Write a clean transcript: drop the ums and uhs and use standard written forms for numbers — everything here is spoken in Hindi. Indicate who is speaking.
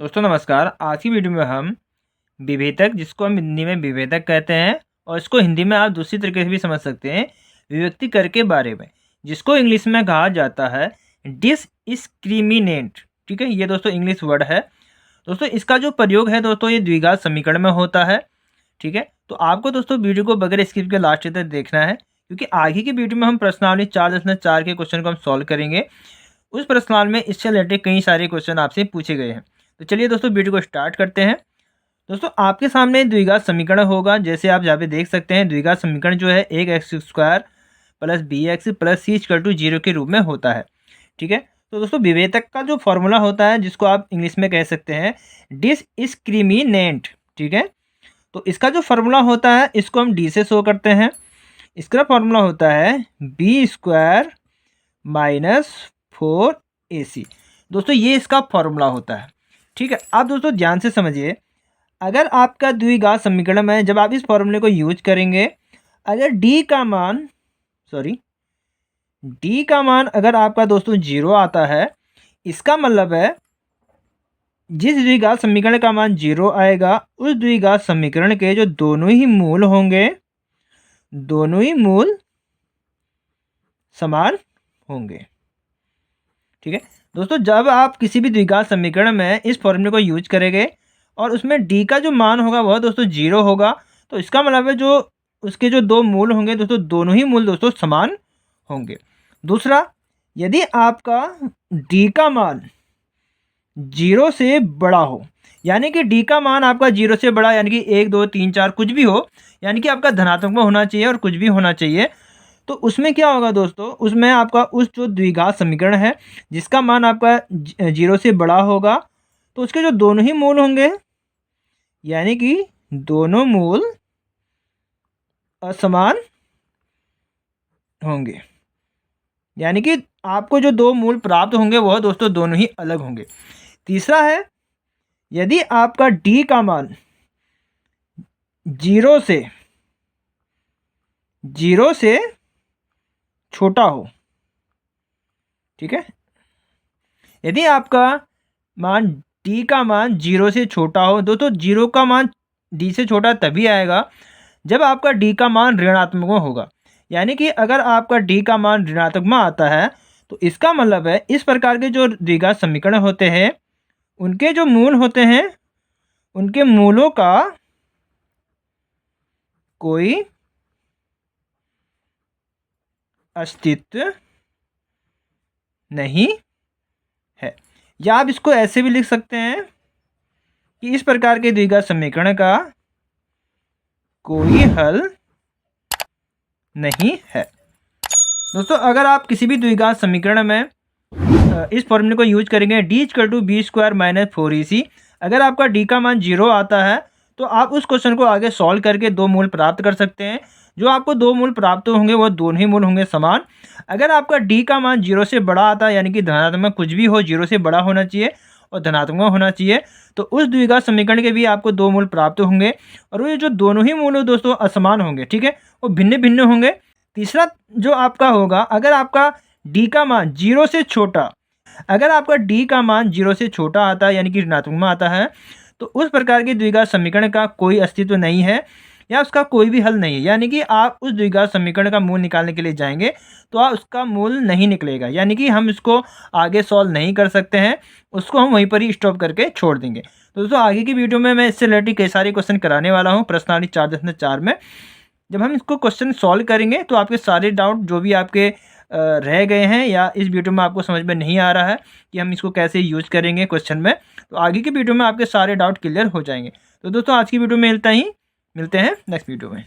Speaker 1: दोस्तों नमस्कार। आज की वीडियो में हम विभेदक, जिसको हम हिंदी में विभेदक कहते हैं और इसको हिंदी में आप दूसरी तरीके से भी समझ सकते हैं, विभक्तिकर के बारे में, जिसको इंग्लिश में कहा जाता है डिसक्रिमिनेंट। ठीक है, ये दोस्तों इंग्लिश वर्ड है। दोस्तों इसका जो प्रयोग है दोस्तों, ये द्विघात समीकरण में होता है। ठीक है, तो आपको दोस्तों वीडियो को बगैर स्किप के लास्ट तक देखना है, क्योंकि आगे की वीडियो में हम प्रश्नावली 4.4 के क्वेश्चन को हम सॉल्व करेंगे। उस प्रश्नावली में इससे रिलेटेड कई सारे क्वेश्चन आपसे पूछे गए हैं। तो चलिए दोस्तों वीडियो को स्टार्ट करते हैं। दोस्तों आपके सामने द्विघात समीकरण होगा, जैसे आप यहाँ पे देख सकते हैं। द्विघात समीकरण जो है एक x square plus b x plus c equal to 0 के रूप में होता है। ठीक है, तो दोस्तों विभेदक का जो फॉर्मूला होता है, जिसको आप इंग्लिश में कह सकते हैं डिसक्रिमिनेंट। ठीक है, तो इसका जो फॉर्मूला होता है, इसको हम डी से शो करते हैं। इसका फॉर्मूला होता है बी स्क्वायर माइनस 4ac। दोस्तों ये इसका फॉर्मूला होता है। ठीक है, आप दोस्तों ध्यान से समझिए। अगर आपका द्विघात समीकरण में जब आप इस फॉर्मूले को यूज करेंगे, अगर डी का मान अगर आपका दोस्तों 0 आता है, इसका मतलब है जिस द्विघात समीकरण का मान 0 आएगा, उस द्विघात समीकरण के जो दोनों ही मूल होंगे, दोनों ही मूल समान होंगे। ठीक है दोस्तों, जब आप किसी भी द्विघात समीकरण में इस फॉर्मूले को यूज करेंगे और उसमें डी का जो मान होगा वह दोस्तों 0 होगा, तो इसका मतलब है जो उसके जो दो मूल होंगे दोस्तों, दोनों ही मूल दोस्तों समान होंगे। दूसरा, यदि आपका डी का मान 0 से बड़ा हो, यानी कि डी का मान आपका 0 से बड़ा, यानी कि 1 2 3 4 कुछ भी हो, यानी कि आपका धनात्मक में होना चाहिए और कुछ भी होना चाहिए, तो उसमें क्या होगा दोस्तों, उसमें आपका उस जो द्विघात समीकरण है जिसका मान आपका 0 से बड़ा होगा, तो उसके जो दोनों ही मूल होंगे, यानी कि दोनों मूल असमान होंगे, यानी कि आपको जो दो मूल प्राप्त होंगे वह दोस्तों दोनों ही अलग होंगे। तीसरा है, यदि आपका डी का मान 0 से छोटा हो। ठीक है, यदि आपका मान डी का मान 0 से छोटा हो, दोस्तों 0 का मान डी से छोटा तभी आएगा जब आपका डी का मान ऋणात्मक में होगा। यानी कि अगर आपका डी का मान ऋणात्मक में आता है, तो इसका मतलब है इस प्रकार के जो द्विघात समीकरण होते हैं, उनके जो मूल होते हैं, उनके मूलों का कोई अस्तित्व नहीं है। या आप इसको ऐसे भी लिख सकते हैं कि इस प्रकार के द्विघात समीकरण का कोई हल नहीं है। दोस्तों अगर आप किसी भी द्विघात समीकरण में इस फॉर्मूले को यूज करेंगे D equal to b square minus 4ac, अगर आपका डी का मान 0 आता है, तो आप उस क्वेश्चन को आगे सॉल्व करके दो मूल प्राप्त कर सकते हैं। जो आपको दो मूल प्राप्त होंगे वह दोनों ही मूल होंगे समान। अगर आपका डी का मान 0 से बड़ा आता है, यानी कि धनात्मक कुछ भी हो 0 से बड़ा होना चाहिए और धनात्मक होना चाहिए, तो उस द्विघात समीकरण के भी आपको दो मूल प्राप्त होंगे और वो जो दोनों ही मूल दोस्तों असमान होंगे। ठीक है, वो भिन्न भिन्न होंगे। तीसरा जो आपका होगा, अगर आपका डी का मान 0 से छोटा, अगर आपका डी का मान 0 से छोटा आता है, यानी कि ऋणात्मक में आता है, तो उस प्रकार के द्विघात समीकरण का कोई अस्तित्व नहीं है या उसका कोई भी हल नहीं है। यानी कि आप उस द्विघात समीकरण का मूल निकालने के लिए जाएंगे तो आप उसका मूल नहीं निकलेगा, यानी कि हम इसको आगे सॉल्व नहीं कर सकते हैं, उसको हम वहीं पर ही स्टॉप करके छोड़ देंगे। तो दोस्तों आगे की वीडियो में मैं इससे रिलेटेड कई सारे क्वेश्चन कराने वाला हूँ प्रश्नावली 4.4 में। जब हम इसको क्वेश्चन सॉल्व करेंगे तो आपके सारे डाउट जो भी आपके रह गए हैं या इस वीडियो में आपको समझ में नहीं आ रहा है कि हम इसको कैसे यूज करेंगे क्वेश्चन में, तो आगे की वीडियो में आपके सारे डाउट क्लियर हो जाएंगे। तो दोस्तों आज की वीडियो में मिलते हैं नेक्स्ट वीडियो में।